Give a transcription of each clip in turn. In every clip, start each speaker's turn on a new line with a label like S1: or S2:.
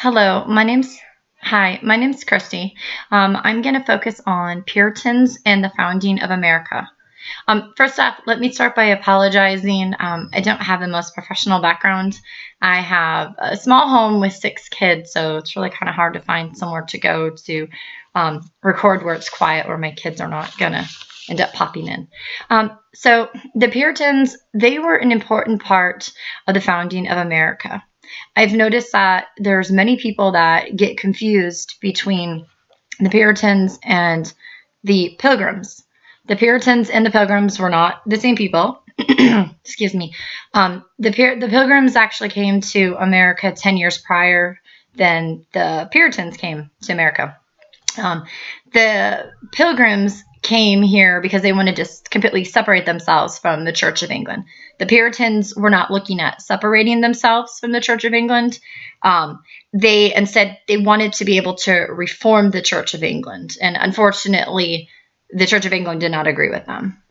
S1: Hello, my name's Christy. I'm going to focus on Puritans and the founding of America. First off, let me start by apologizing. I don't have the most professional background. I have a small home with 6 kids, so it's really kind of hard to find somewhere to go to record where it's quiet, where my kids are not going to end up popping in. So the Puritans, they were an important part of the founding of America. I've noticed that there's many people that get confused between the Puritans and the Pilgrims. The Puritans and the Pilgrims were not the same people. Excuse me. The Pilgrims actually came to America 10 years prior than the Puritans came to America. The Pilgrims came here because they wanted to completely separate themselves from the Church of England. The Puritans were not looking at separating themselves from the Church of England. Instead they wanted to be able to reform the Church of England, and unfortunately, the Church of England did not agree with them.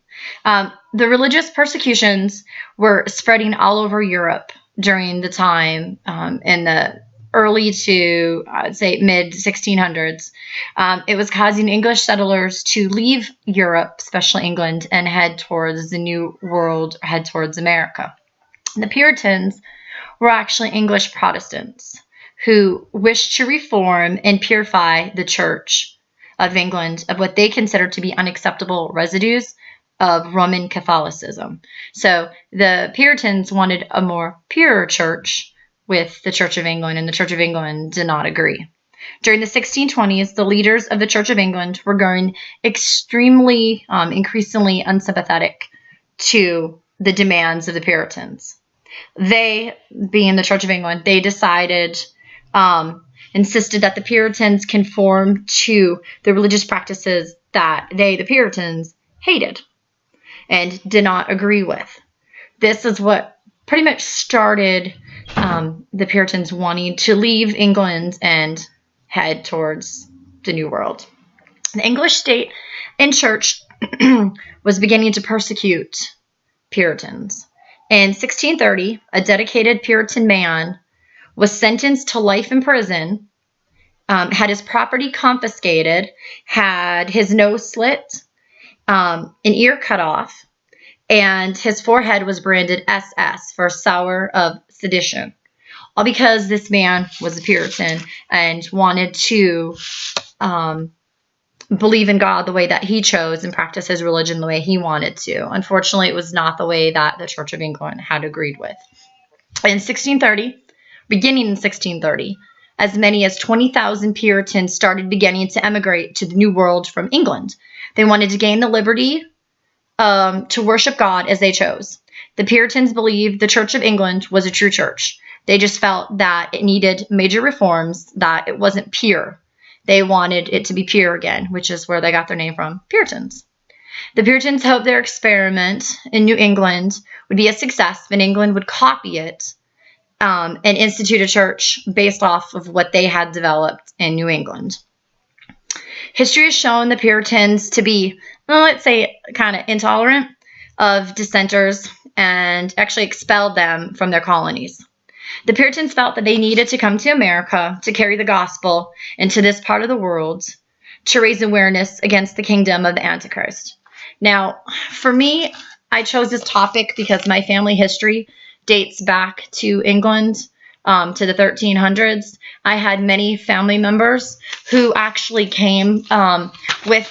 S1: The religious persecutions were spreading all over Europe during the time in the early to, I'd say, mid-1600s. It was causing English settlers to leave Europe, especially England, and head towards the New World, head towards America. The Puritans were actually English Protestants who wished to reform and purify the Church of England of what they considered to be unacceptable residues of Roman Catholicism. So the Puritans wanted a more pure church with the Church of England, and the Church of England did not agree. During the 1620s, the leaders of the Church of England were growing extremely, increasingly unsympathetic to the demands of the Puritans. They, being the Church of England, they insisted that the Puritans conform to the religious practices that they, the Puritans, hated and did not agree with. This is what pretty much started the Puritans wanting to leave England and head towards the New World. The English state and church was beginning to persecute Puritans. In 1630, a dedicated Puritan man was sentenced to life in prison, had his property confiscated, had his nose slit, an ear cut off, and his forehead was branded SS for sour of sedition. All because this man was a Puritan and wanted to believe in God the way that he chose and practice his religion the way he wanted to. Unfortunately, it was not the way that the Church of England had agreed with. In 1630, beginning in 1630, as many as 20,000 Puritans started beginning to emigrate to the New World from England. They wanted to gain the liberty to worship God as they chose. The Puritans believed the Church of England was a true church. They just felt that it needed major reforms, that it wasn't pure. They wanted it to be pure again, which is where they got their name from, Puritans. The Puritans hoped their experiment in New England would be a success, and England would copy it and institute a church based off of what they had developed in New England. History has shown the Puritans to be, well, let's say, kind of intolerant of dissenters and actually expelled them from their colonies. The Puritans felt that they needed to come to America to carry the gospel into this part of the world to raise awareness against the kingdom of the Antichrist. Now, for me, I chose this topic because my family history dates back to England, to the 1300s. I had many family members who actually came with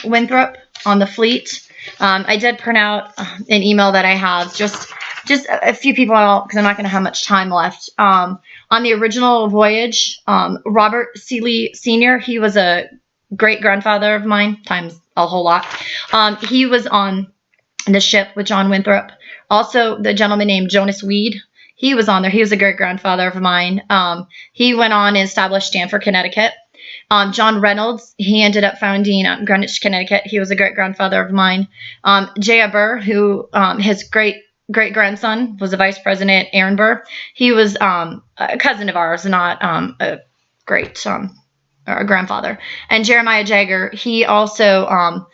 S1: Winthrop on the fleet. I did print out an email that I have, just a few people, because I'm not going to have much time left. On the original voyage, Robert Seeley Sr., he was a great-grandfather of mine, times a whole lot. He was on the ship with John Winthrop. Also, the gentleman named Jonas Weed, he was on there. He was a great-grandfather of mine. He went on and established Stamford, Connecticut. John Reynolds, he ended up founding Greenwich, Connecticut. He was a great-grandfather of mine. J.A. Burr, who his great-grandson was the vice president, Aaron Burr. He was a cousin of ours, not a great or a grandfather. And Jeremiah Jagger, he also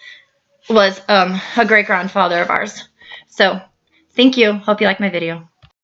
S1: was a great-grandfather of ours. So, thank you. Hope you like my video.